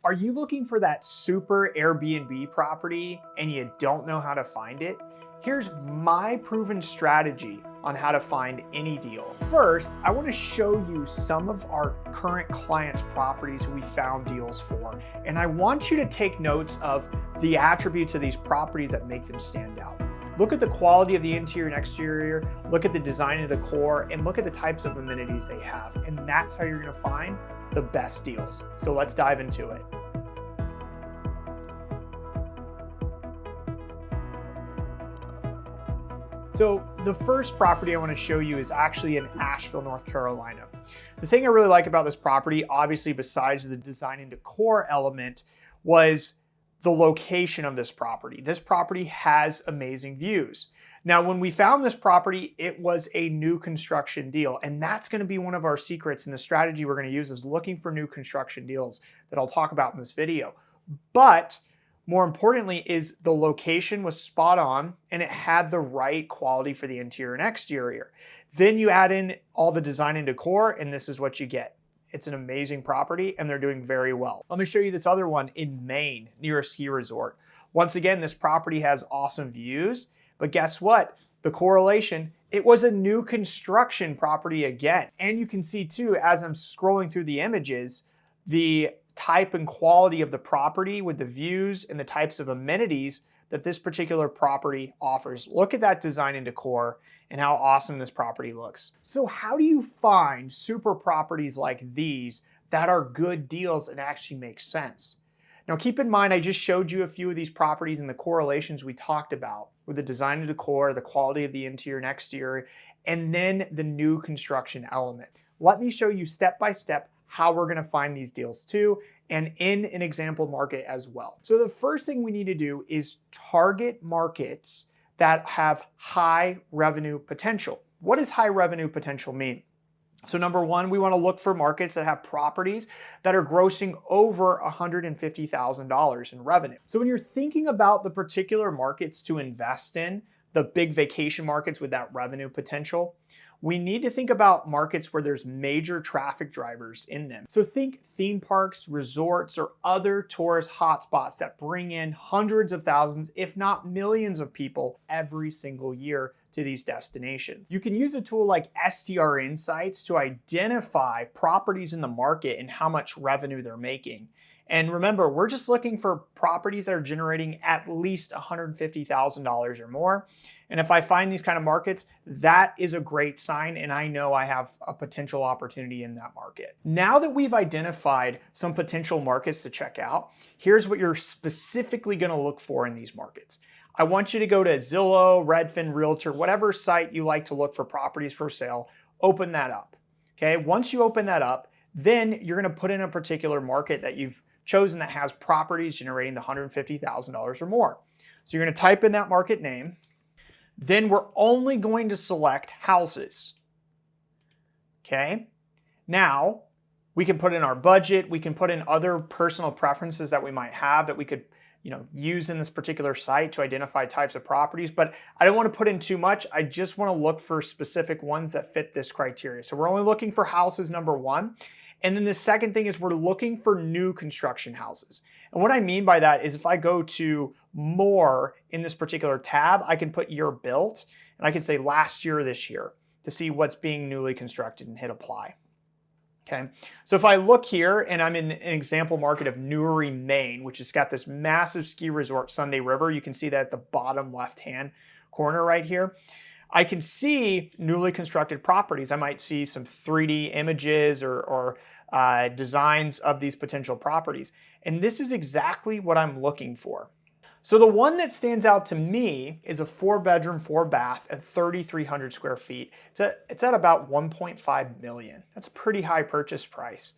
Are you looking for that super Airbnb property and you don't know how to find it? Here's my proven strategy on how to find any deal. First, I want to show you some of our current clients' properties we found deals for, and I want you to take notes of the attributes of these properties that make them stand out. Look at the quality of the interior and exterior, look at the design and decor, and look at the types of amenities they have. And that's how you're going to find the best deals. So let's dive into it. So the first property I want to show you is actually in Asheville, North Carolina. The thing I really like about this property, obviously besides the design and decor element, was the location of this property. This property has amazing views. Now, when we found this property, it was a new construction deal, and that's going to be one of our secrets, and the strategy we're going to use is looking for new construction deals that I'll talk about in this video. But more importantly is the location was spot on and it had the right quality for the interior and exterior. Then you add in all the design and decor and this is what you get. It's an amazing property and they're doing very well. Let me show you this other one in Maine near a ski resort. Once again, this property has awesome views, but guess what? The correlation, it was a new construction property again. And you can see too, as I'm scrolling through the images, the type and quality of the property with the views and the types of amenities that this particular property offers. Look at that design and decor and how awesome this property looks. So how do you find super properties like these that are good deals and actually make sense? Now keep in mind, I just showed you a few of these properties and the correlations we talked about with the design and decor, the quality of the interior and exterior, and then the new construction element. Let me show you step by step how we're going to find these deals too, and in an example market as well. So the first thing we need to do is target markets that have high revenue potential. What does high revenue potential mean? So number one, we want to look for markets that have properties that are grossing over $150,000 in revenue. So when you're thinking about the particular markets to invest in, the big vacation markets with that revenue potential, we need to think about markets where there's major traffic drivers in them. So think theme parks, resorts, or other tourist hotspots that bring in hundreds of thousands, if not millions of people every single year to these destinations. You can use a tool like STR Insights to identify properties in the market and how much revenue they're making. And remember, we're just looking for properties that are generating at least $150,000 or more. And if I find these kind of markets, that is a great sign and I know I have a potential opportunity in that market. Now that we've identified some potential markets to check out, here's what you're specifically going to look for in these markets. I want you to go to Zillow, Redfin, Realtor, whatever site you like to look for properties for sale, open that up. Okay, once you open that up, then you're going to put in a particular market that you've chosen that has properties generating the $150,000 or more. So you're going to type in that market name. Then we're only going to select houses. Okay. Now we can put in our budget. We can put in other personal preferences that we might have that we could, use in this particular site to identify types of properties, but I don't want to put in too much. I just want to look for specific ones that fit this criteria. So we're only looking for houses, number one. And then the second thing is we're looking for new construction houses. And what I mean by that is if I go to more in this particular tab, I can put year built and I can say last year or this year to see what's being newly constructed and hit apply. Okay, so if I look here and I'm in an example market of Newry, Maine, which has got this massive ski resort, Sunday River, you can see that at the bottom left-hand corner right here. I can see newly constructed properties. I might see some 3D images or designs of these potential properties. And this is exactly what I'm looking for. So the one that stands out to me is a 4-bedroom, 4-bath at 3,300 square feet. It's at about 1.5 million. That's a pretty high purchase price.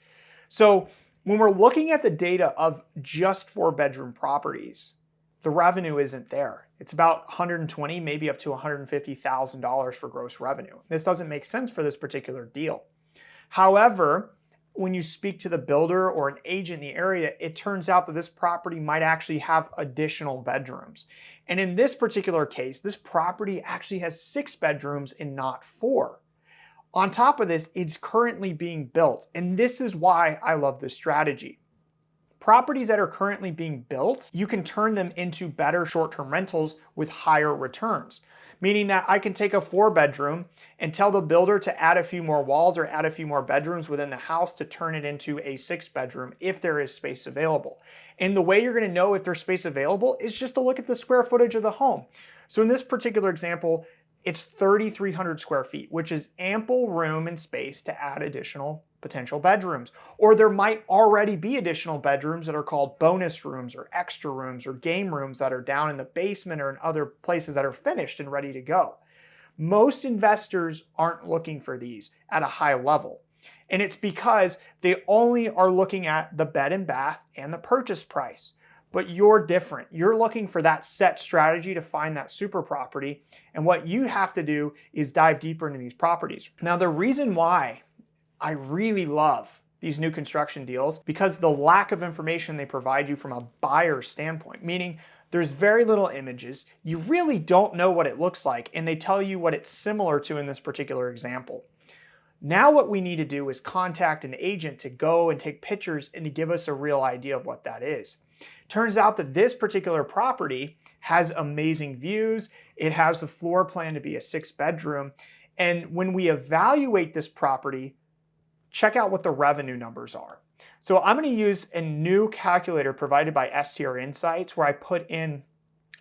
So when we're looking at the data of just 4-bedroom properties, the revenue isn't there. It's about 120, maybe up to $150,000 for gross revenue. This doesn't make sense for this particular deal. However, when you speak to the builder or an agent in the area, it turns out that this property might actually have additional bedrooms. And in this particular case, this property actually has 6 bedrooms and not 4. On top of this, it's currently being built. And this is why I love this strategy. Properties that are currently being built, you can turn them into better short-term rentals with higher returns. Meaning that I can take a 4-bedroom and tell the builder to add a few more walls or add a few more bedrooms within the house to turn it into a 6-bedroom if there is space available. And the way you're going to know if there's space available is just to look at the square footage of the home. So in this particular example, it's 3,300 square feet, which is ample room and space to add additional potential bedrooms. Or there might already be additional bedrooms that are called bonus rooms or extra rooms or game rooms that are down in the basement or in other places that are finished and ready to go. Most investors aren't looking for these at a high level. And it's because they only are looking at the bed and bath and the purchase price. But you're different. You're looking for that set strategy to find that super property. And what you have to do is dive deeper into these properties. Now, the reason why I really love these new construction deals, because the lack of information they provide you from a buyer standpoint, meaning there's very little images. You really don't know what it looks like, and they tell you what it's similar to in this particular example. Now what we need to do is contact an agent to go and take pictures and to give us a real idea of what that is. Turns out that this particular property has amazing views. It has the floor plan to be a 6-bedroom. And when we evaluate this property, check out what the revenue numbers are. So I'm going to use a new calculator provided by STR Insights where I put in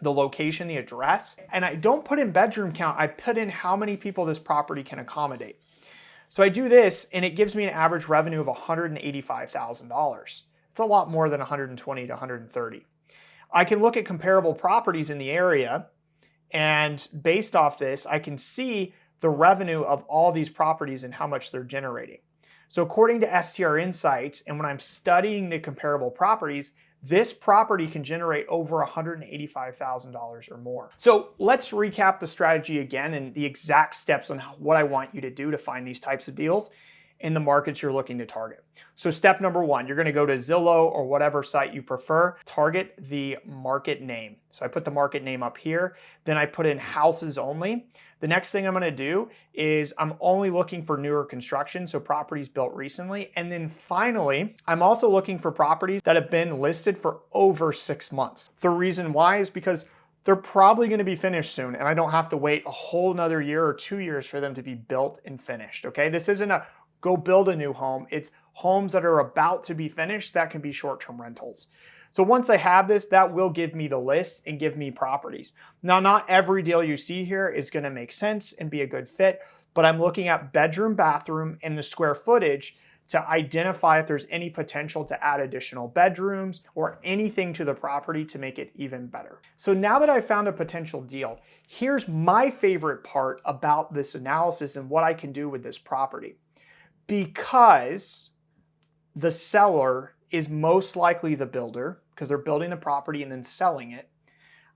the location, the address, and I don't put in bedroom count. I put in how many people this property can accommodate. So I do this and it gives me an average revenue of $185,000. It's a lot more than 120 to 130. I can look at comparable properties in the area, and based off this, I can see the revenue of all these properties and how much they're generating. So according to STR Insights, and when I'm studying the comparable properties, this property can generate over $185,000 or more. So let's recap the strategy again and the exact steps on what I want you to do to find these types of deals in the markets you're looking to target. So step number 1, you're going to go to Zillow or whatever site you prefer, target the market name. So I put the market name up here, then I put in houses only. The next thing I'm going to do is I'm only looking for newer construction, so properties built recently. And then finally, I'm also looking for properties that have been listed for over 6 months. The reason why is because they're probably going to be finished soon, and I don't have to wait a whole nother year or 2 years for them to be built and finished, okay? This isn't a go build a new home. It's homes that are about to be finished that can be short-term rentals. So once I have this, that will give me the list and give me properties. Now, not every deal you see here is going to make sense and be a good fit, but I'm looking at bedroom, bathroom, and the square footage to identify if there's any potential to add additional bedrooms or anything to the property to make it even better. So now that I've found a potential deal, here's my favorite part about this analysis and what I can do with this property. Because the seller is most likely the builder, because they're building the property and then selling it,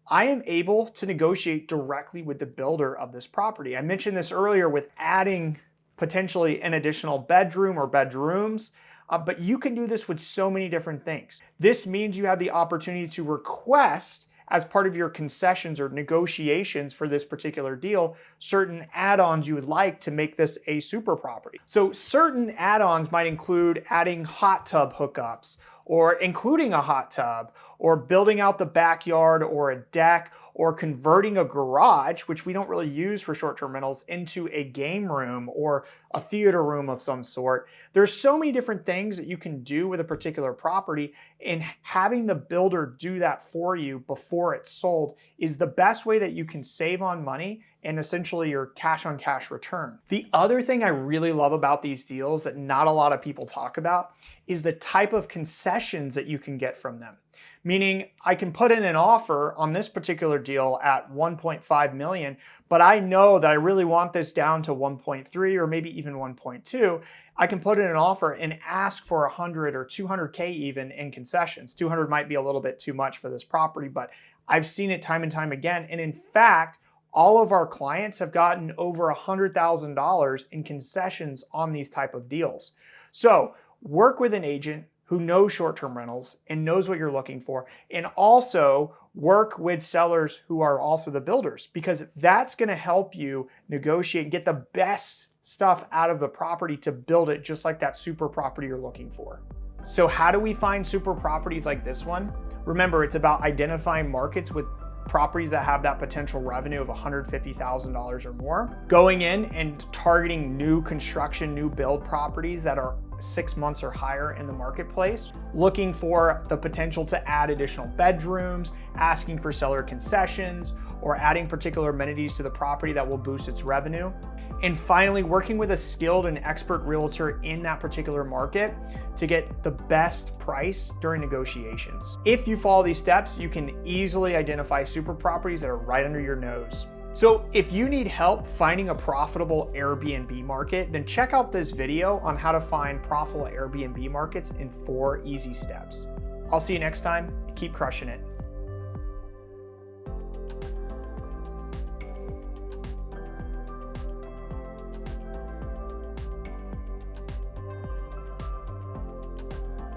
I am able to negotiate directly with the builder of this property. I mentioned this earlier with adding potentially an additional bedroom or bedrooms, but you can do this with so many different things. This means you have the opportunity to request, as part of your concessions or negotiations for this particular deal, certain add-ons you would like to make this a super property. So certain add-ons might include adding hot tub hookups, or including a hot tub, or building out the backyard or a deck, or converting a garage, which we don't really use for short-term rentals, into a game room or a theater room of some sort. There's so many different things that you can do with a particular property, and having the builder do that for you before it's sold is the best way that you can save on money and essentially your cash on cash return. The other thing I really love about these deals that not a lot of people talk about is the type of concessions that you can get from them. Meaning I can put in an offer on this particular deal at 1.5 million, but I know that I really want this down to 1.3 or maybe even 1.2. I can put in an offer and ask for 100 or 200K even in concessions. 200 might be a little bit too much for this property, but I've seen it time and time again. And in fact, all of our clients have gotten over $100,000 in concessions on these type of deals. So work with an agent who knows short-term rentals and knows what you're looking for, and also work with sellers who are also the builders, because that's going to help you negotiate and get the best stuff out of the property to build it just like that super property you're looking for. So how do we find super properties like this one? Remember, it's about identifying markets with properties that have that potential revenue of $150,000 or more, going in and targeting new construction, new build properties that are 6 months or higher in the marketplace, looking for the potential to add additional bedrooms, asking for seller concessions, or adding particular amenities to the property that will boost its revenue. And finally, working with a skilled and expert realtor in that particular market to get the best price during negotiations. If you follow these steps, you can easily identify super properties that are right under your nose. So if you need help finding a profitable Airbnb market, then check out this video on how to find profitable Airbnb markets in 4 easy steps. I'll see you next time. Keep crushing it.